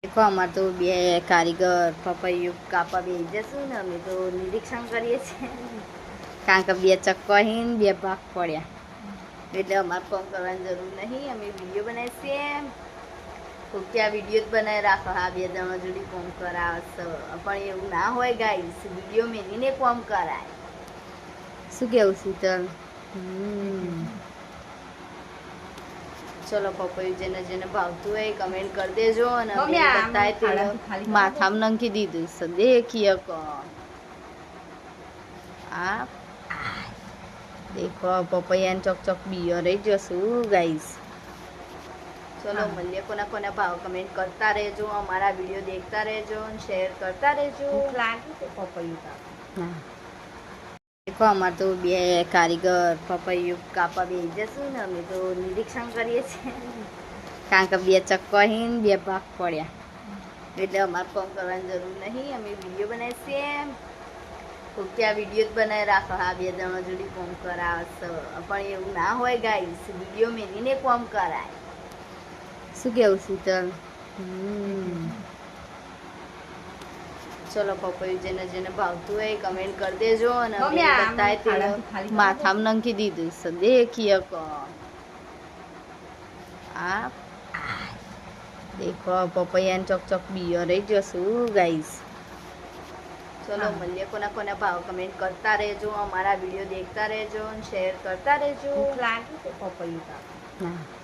देखो हमारे तो બે કારીગર પપૈયું કાપવા બેસી જશું ને અમે તો નિરીક્ષણ કરીએ છીએ કારણ કે બે ચક્કહીન બે ભાગ પડ્યા એટલે અમારે કામ કરવાની જરૂર નહીં અમે વિડીયો બનાવીએ છીએ તો ત્યાં વિડીયો જ બનાવી રાખો હા બે જણા જોડી કામ કરાવશે પણ એવું ના હોય ગાઈસ વિડીયો મેલીને કામ કરાય શું કેવું શીતલ ચલો પપૈયું જેને જેને ભાવતું હોય કમેન્ટ કરી દેજો અને બતાય માથામાં નંખી દીધું છે દેખીએ આ દેખો પપૈયાને ચોક બીયો રહી જશું ગાઈસ ચલો મળીએ કોના કોના ભાવ કમેન્ટ કરતા રહેજો અમારા વિડીયો દેખતા રહેજો અને શેર કરતા રહેજો પપૈયું દેખો અમારે તો બે કારીગર પપૈયું કાપવા બેસી જશું ને અમે તો નિરીક્ષણ કરીએ છીએ કારણ કે બે ચક્કહીન બે ભાગ પડ્યા એટલે અમારે કામ કરવાની જરૂર નહીં અમે વિડીયો બનાવીએ છીએ તો ત્યાં વિડીયો જ બનાવી રાખો હા બે જણા જોડી કામ કરાવશે પણ એવું ના હોય ગાઈસ વિડીયો મેલીને કામ કરાય શું કેવું શીતલ ચલો પપૈયું જેને જેને ભાવતું હોય કમેન્ટ કરી દેજો અને બતાય માથામાં નંખી દીધું છે દેખીએ આ દેખો પપૈયાને ચોક બીયો રહી જશું ગાઈસ ચલો મળીએ કોના કોના ભાવ કમેન્ટ કરતા રહેજો અમારા વિડીયો દેખતા રહેજો અને શેર કરતા રહેજો લાગ્યું પપૈયું.